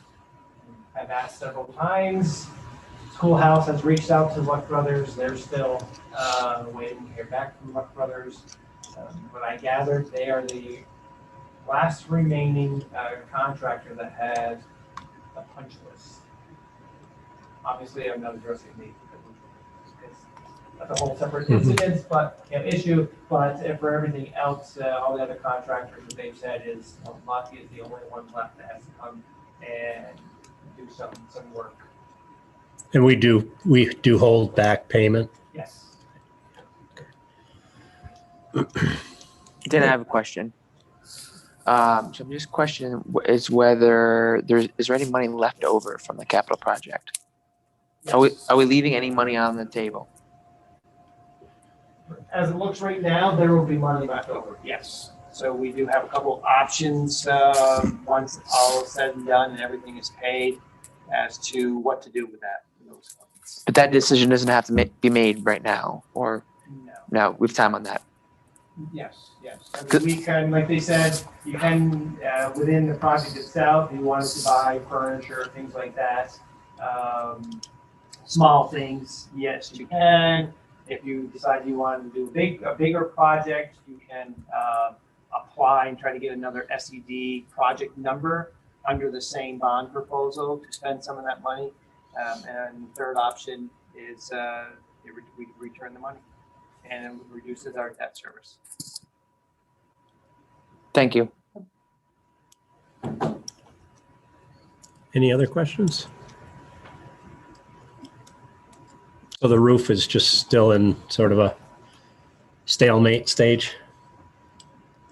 I've asked several times. Schoolhouse has reached out to Luck Brothers. They're still waiting to hear back from Luck Brothers. What I gathered, they are the last remaining contractor that has a punch list. Obviously, I'm not addressing the that's a whole separate incident, but issue. But for everything else, all the other contractors, what they've said is Lucky is the only one left that has to come and do some work. And we do hold back payment. Yes. Then I have a question. So I'm just questioning is whether is there any money left over from the capital project? Yes. Are we leaving any money on the table? As it looks right now, there will be money left over. Yes. So we do have a couple options once all is said and done and everything is paid, as to what to do with those funds. But that decision doesn't have to be made right now, or No. we have time on that. Yes. I mean, we can, like they said, you can, within the project itself, if you wanted to buy furniture, things like that, small things, yes, you can. If you decide you want to do a bigger project, you can apply and try to get another SED project number under the same bond proposal to spend some of that money. And the third option is we return the money, and it reduces our debt service. Thank you. Any other questions? So the roof is just still in sort of a stalemate stage?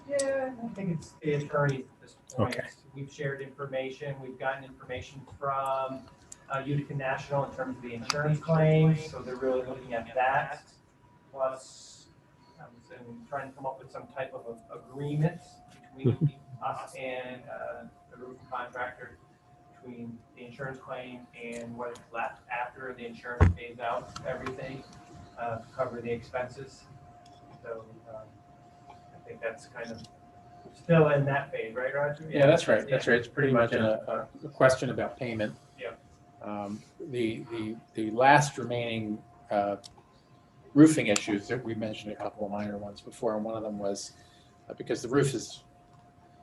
Yeah, I think it's the attorneys at this point. Okay. We've shared information, we've gotten information from Utica National in terms of the insurance claims, so they're really looking at that. Plus, and trying to come up with some type of agreement between us and the roof contractor, between the insurance claim and what is left after the insurance pays out everything, to cover the expenses. So I think that's kind of still in that phase, right, Roger? Yeah, that's right. That's right. It's pretty much a question about payment. Yeah. The last remaining roofing issues that we mentioned, a couple of minor ones before, and one of them was because the roof is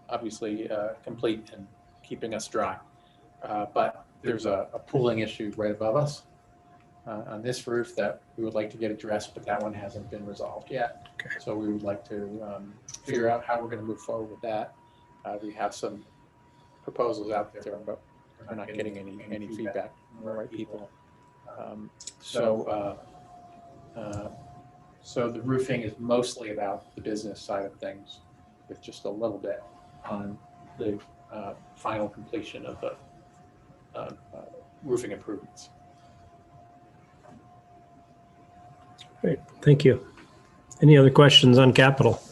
obviously complete and keeping us dry, but there's a pooling issue right above us on this roof that we would like to get addressed, but that one hasn't been resolved yet. Okay. So we would like to figure out how we're going to move forward with that. We have some proposals out there, but we're not getting any feedback from the right people. So the roofing is mostly about the business side of things, with just a little bit on the final completion of the roofing improvements. Great, thank you. Any other questions on capital?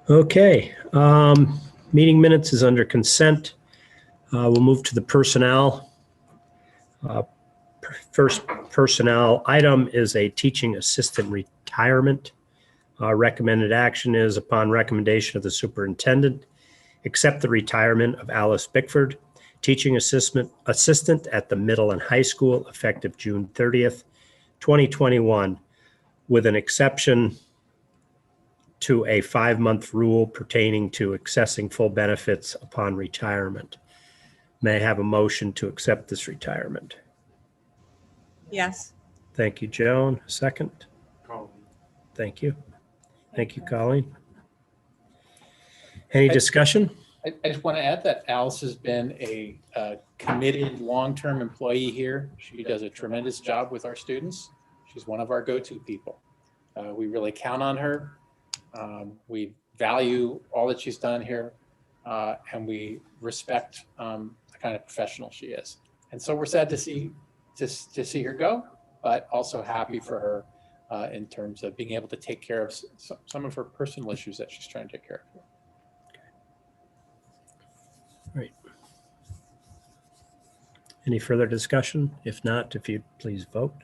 Okay, meeting minutes is under consent. We'll move to the personnel. First personnel item is a teaching assistant retirement. Recommended action is, upon recommendation of the superintendent, accept the retirement of Alice Bickford, teaching assistant at the middle and high school, effective June 30th, 2021, with an exception to a 5-month rule pertaining to accessing full benefits upon retirement. May I have a motion to accept this retirement? Yes. Thank you, Joan. Second. Thank you. Thank you, Colleen. Any discussion? I just want to add that Alice has been a committed long-term employee here. She does a tremendous job with our students. She's one of our go-to people. We really count on her. We value all that she's done here, and we respect the kind of professional she is. And so we're sad to see her go, but also happy for her in terms of being able to take care of some of her personal issues that she's trying to take care of. Right. Any further discussion? If not, if you'd please vote.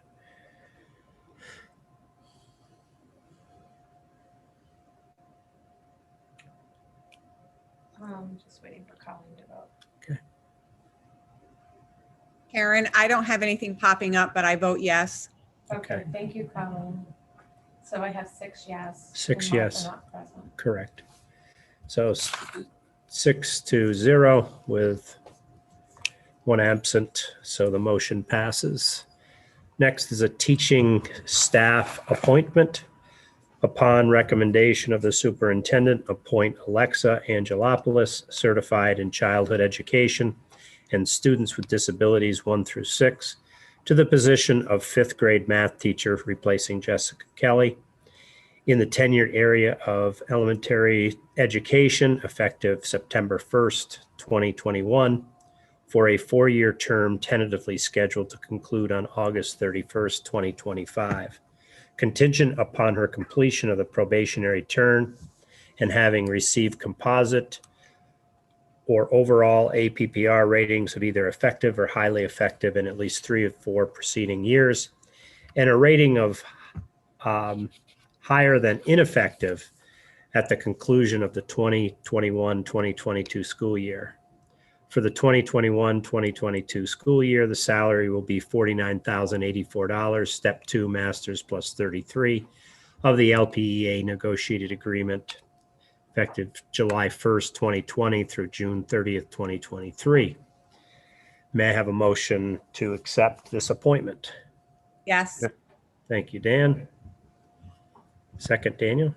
Just waiting for Colleen to vote. Okay. Karen, I don't have anything popping up, but I vote yes. Okay, thank you, Colleen. So I have 6 yes. 6 and Martha yes. not present. Correct. So 6-0 with 1 absent. So the motion passes. Next is a teaching staff appointment. Upon recommendation of the superintendent, appoint Alexa Angelopoulos, certified in childhood education and students with disabilities 1 through 6, to the position of 5th grade math teacher, replacing Jessica Kelly, in the tenured area of elementary education, effective September 1st, 2021, for a 4-year term tentatively scheduled to conclude on August 31st, 2025. Contingent upon her completion of the probationary term and having received composite or overall APPR ratings of either effective or highly effective in at least 3 of 4 preceding years, and a rating of higher than ineffective at the conclusion of the 2021-2022 school year. For the 2021-2022 school year, the salary will be $49,084, step 2 masters plus 33 of the LPEA negotiated agreement, effective July 1st, 2020 through June 30th, 2023. May I have a motion to accept this appointment? Yes. Yeah. Thank you, Dan. Second, Daniel,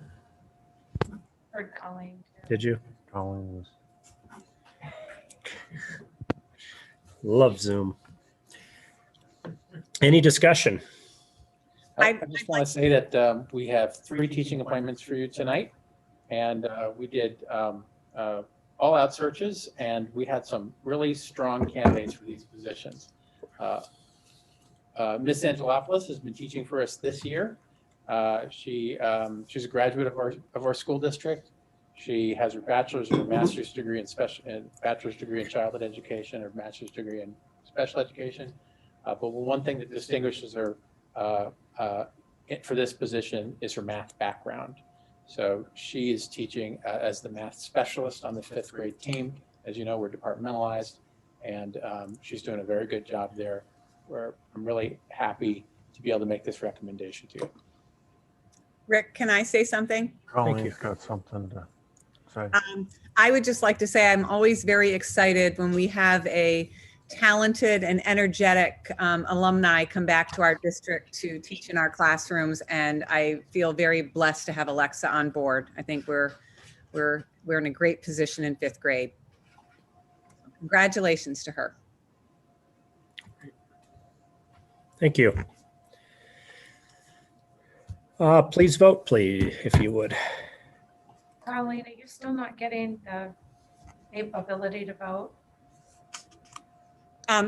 Heard Colleen. did you? Colleen was. Love Zoom. Any discussion? I just want to say that we have 3 teaching appointments for you tonight. And we did all-out searches, and we had some really strong candidates for these positions. Miss Angelopoulos has been teaching for us this year. She's a graduate of our school district. She has her bachelor's and her master's degree in bachelor's degree in childhood education, or master's degree in special education. But one thing that distinguishes her for this position is her math background. So she is teaching as the math specialist on the 5th grade team. As you know, we're departmentalized, and she's doing a very good job there. I'm really happy to be able to make this recommendation to you. Rick, can I say something? Colleen's got something to say. I would just like to say I'm always very excited when we have a talented and energetic alumni come back to our district to teach in our classrooms, and I feel very blessed to have Alexa on board. I think we're in a great position in 5th grade. Congratulations to her. Thank you. Please vote, please, if you would. Colleen, are you still not getting the ability to vote?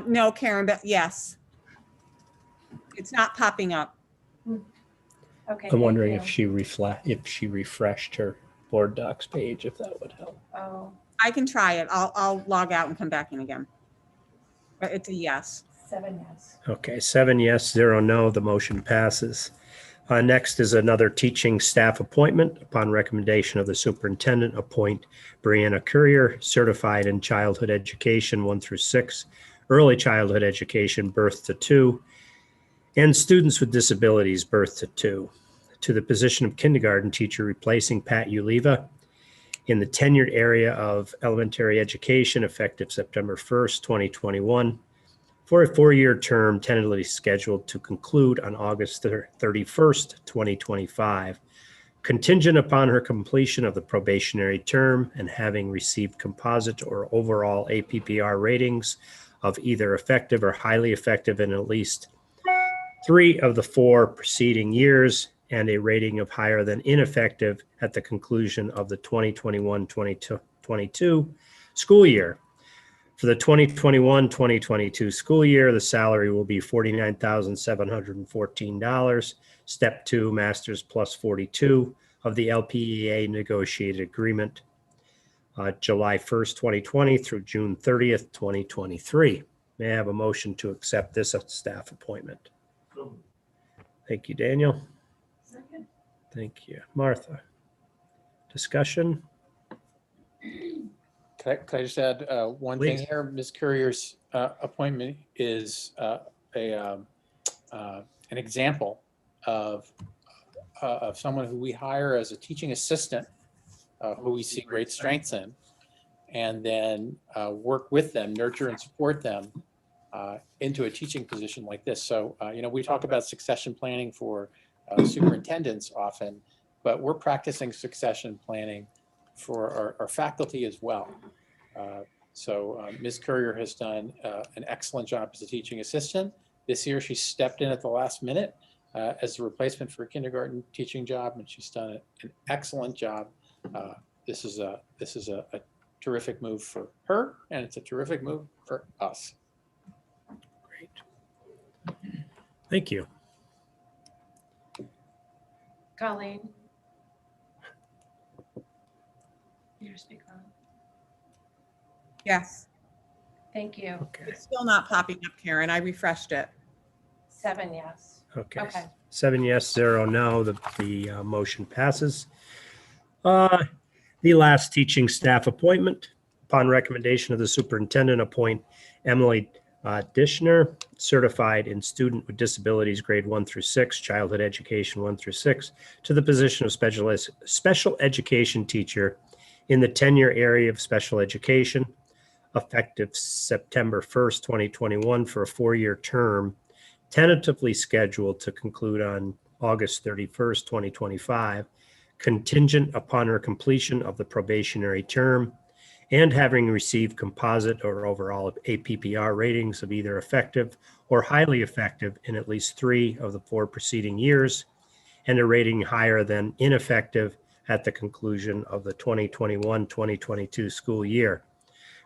No, Karen, but yes. It's not popping up. Okay. I'm wondering thank if she refreshed her board docs page, if that would help. you. Oh, I can try it. I'll log out and come back in again. But it's a yes. 7 yes. Okay, 7 yes, 0 no. The motion passes. Next is another teaching staff appointment. Upon recommendation of the superintendent, appoint Brianna Courier, certified in childhood education 1 through 6, early childhood education birth to 2, and students with disabilities birth to 2, to the position of kindergarten teacher, replacing Pat Uliva in the tenured area of elementary education, effective September 1st, 2021, for a 4-year term tentatively scheduled to conclude on August 31st, 2025, contingent upon her completion of the probationary term and having received composite or overall APPR ratings of either effective or highly effective in at least 3 of the 4 preceding years, and a rating of higher than ineffective at the conclusion of the 2021-2022 school year. For the 2021-2022 school year, the salary will be $49,714, step 2, master's plus 42 of the LPEA negotiated agreement, July 1st, 2020 through June 30th, 2023. May I have a motion to accept this staff appointment? Thank you, Daniel. Second. Thank you, Martha. Discussion? Can I just add one Please. thing here? Ms. Courier's appointment is an example of someone who we hire as a teaching assistant, who we see great strengths in, and then work with them, nurture and support them into a teaching position like this. So, we talk about succession planning for superintendents often, but we're practicing succession planning for our faculty as well. Ms. Courier has done an excellent job as a teaching assistant. This year, she stepped in at the last minute as a replacement for a kindergarten teaching job, and she's done an excellent job. This is a terrific move for her, and it's a terrific move for us. Great. Thank you. Colleen. You speak on. Yes. Thank you. Okay. It's still not popping up, Karen. I refreshed it. 7 yes. Okay. Okay. 7 yes, 0 no. The motion passes. The last teaching staff appointment. Upon recommendation of the superintendent, appoint Emily Dishner, certified in student with disabilities grade 1 through 6, childhood education 1 through 6, to the position of special education teacher in the tenure area of special education, effective September 1st, 2021, for a 4-year term, tentatively scheduled to conclude on August 31st, 2025, contingent upon her completion of the probationary term and having received composite or overall APPR ratings of either effective or highly effective in at least 3 of the 4 preceding years, and a rating higher than ineffective at the conclusion of the 2021-2022 school year.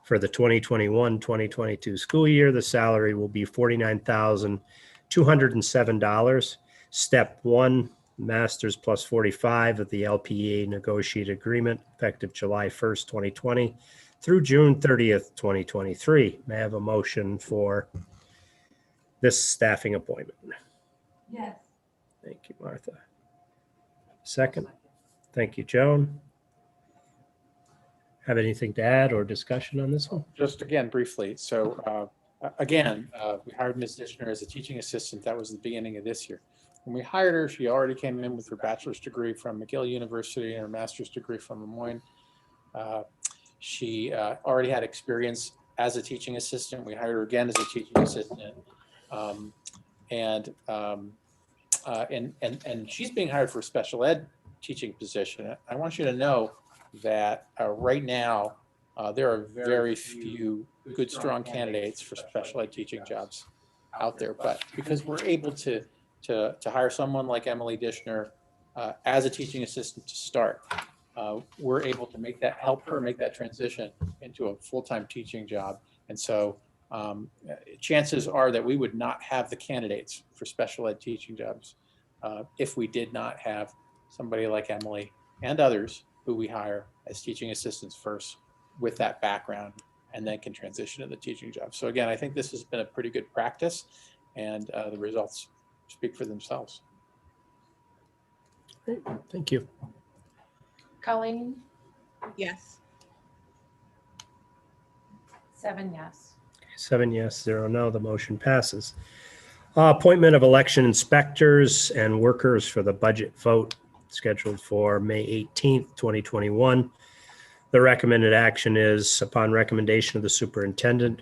For the 2021-2022 school year, the salary will be $49,207. Step 1, Masters plus 45 of the LPA negotiated agreement effective July 1st, 2020 through June 30th, 2023. May I have a motion for this staffing appointment? Yes. Thank you, Martha. Second. Thank you, Joan. Have anything to add or discussion on this one? Just again, briefly. So we hired Ms. Dishner as a teaching assistant. That was the beginning of this year. When we hired her, she already came in with her bachelor's degree from McGill University and her master's degree from Lemoyne. She already had experience as a teaching assistant. We hired her again as a teaching assistant. And she's being hired for a special ed teaching position. I want you to know that right now, there are very few good, strong candidates for special ed teaching jobs out there. But because we're able to hire someone like Emily Dishner as a teaching assistant to start, we're able to help her make that transition into a full-time teaching job. And so chances are that we would not have the candidates for special ed teaching jobs if we did not have somebody like Emily and others who we hire as teaching assistants first with that background and then can transition to the teaching job. So again, I think this has been a pretty good practice, and the results speak for themselves. Great. Thank you. Colleen, Yes. 7 yes. 7 yes, 0 no. The motion passes. Appointment of election inspectors and workers for the budget vote scheduled for May 18th, 2021. The recommended action is, upon recommendation of the superintendent,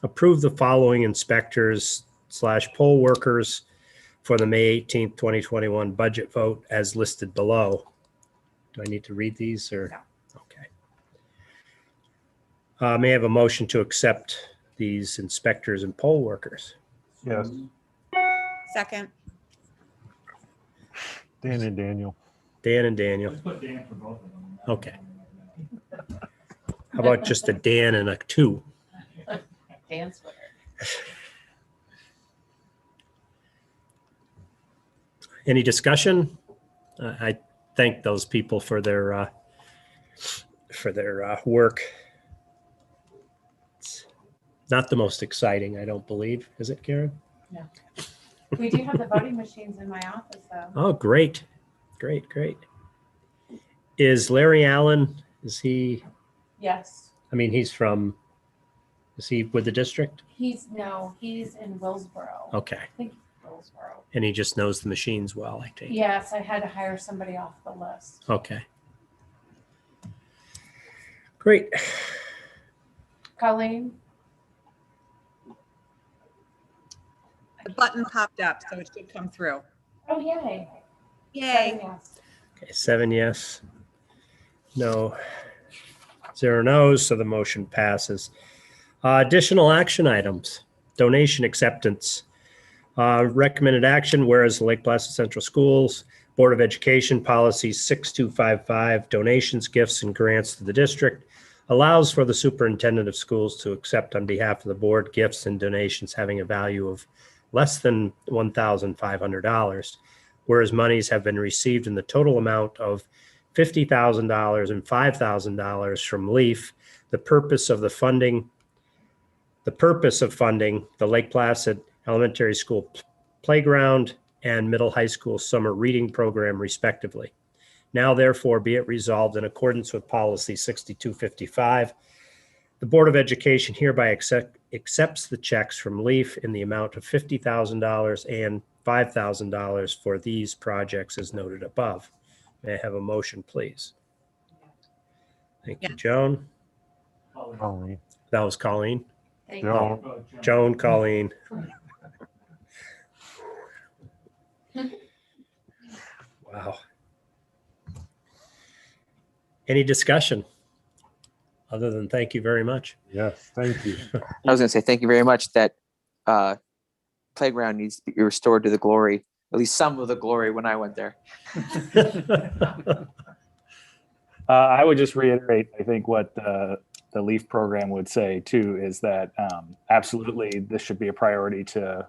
approve the following inspectors / poll workers for the May 18th, 2021 budget vote as listed below. Do I need to read these or? No. Okay. May I have a motion to accept these inspectors and poll workers? Yes. Second. Dan and Daniel. Dan and Daniel. Let's put Dan for both of them. Okay. How about just a Dan and a 2? Dan's with her. Any discussion? I thank those people for their work. It's not the most exciting, I don't believe. Is it, Karen? No. We do have the voting machines in my office, though. Oh, great. Great, great. Is Larry Allen, is he, Yes. I mean, is he with the district? He's in Willsboro. Okay. I think Willsboro. And he just knows the machines well, I take it. Yes, I had to hire somebody off the list. Okay. Great. Colleen, The button popped up, so it should come through. oh, yay. 7 Yay. yes. Okay, 7 yes. No. 0 no's, so the motion passes. Additional action items. Donation acceptance. Recommended action, whereas the Lake Placid Central Schools Board of Education Policy 6255, donations, gifts, and grants to the district, allows for the superintendent of schools to accept on behalf of the board gifts and donations having a value of less than $1,500, whereas monies have been received in the total amount of $50,000 and $5,000 from LEAF. The purpose of funding the Lake Placid Elementary School playground and middle high school summer reading program, respectively. Now, therefore, be it resolved in accordance with Policy 6255, the Board of Education hereby accepts the checks from LEAF in the amount of $50,000 and $5,000 for these projects as noted above. May I have a motion, please? Thank you, Yeah. Joan. Colleen. That was Colleen. Thank Joan. Joan, Colleen. Wow. Any discussion? Other than thank you very much. Yes, thank you. I was gonna say, thank you very much. That playground needs to be restored to the glory, at least some of the glory when I went there. I would just reiterate, I think what the LEAF program would say too is that absolutely this should be a priority to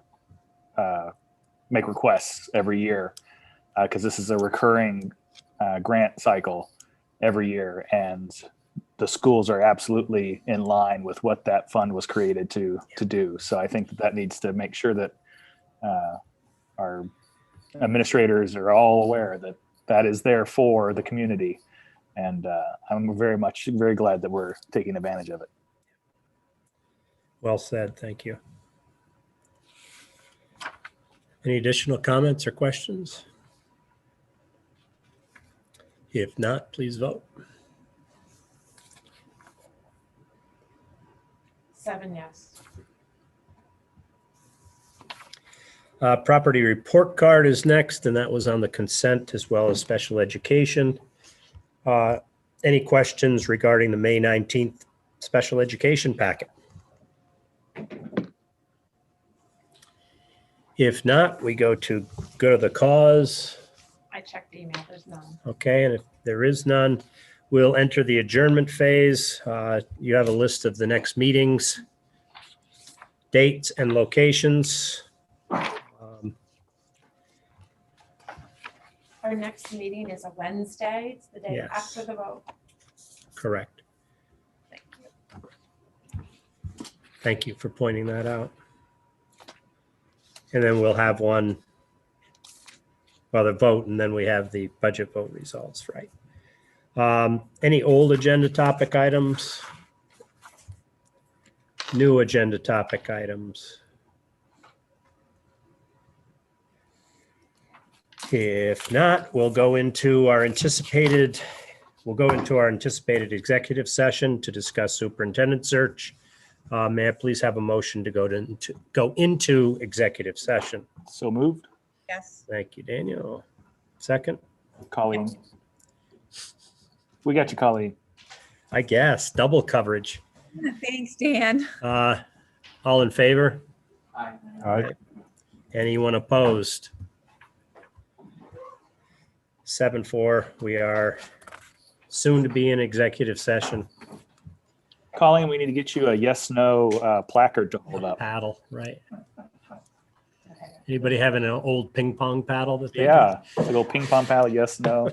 make requests every year because this is a recurring grant cycle every year, and the schools are absolutely in line with what that fund was created to do. So I think that needs to make sure that our administrators are all aware that that is there for the community. And I'm very glad that we're taking advantage of it. Well said. Thank you. Any additional comments or questions? If not, please vote. 7 yes. Property report card is next, and that was on the consent as well as special education. Any questions regarding the May 19th special education packet? If not, we go to the cause. I checked the email, there's none. Okay, and if there is none, we'll enter the adjournment phase. You have a list of the next meetings, dates, and locations. Our next meeting is a Wednesday. It's the day Yes. after the vote. Correct. Thank you. Thank you for pointing that out. And then we'll have one, well, the vote, and then we have the budget vote results, right? Any old agenda topic items? New agenda topic items? If not, we'll go into our anticipated executive session to discuss superintendent search. May I please have a motion to go into executive session? So moved. Yes. Thank you, Daniel. Second, Colleen. We got you, Colleen. I guess, double coverage. Thanks, Dan. All in favor? Aye. All right. Anyone opposed? 7-4, we are soon to be in executive session. Colleen, we need to get you a yes/no placard to hold up. Paddle, right? Anybody having an old ping pong paddle that they Yeah, a little ping pong paddle, yes/no.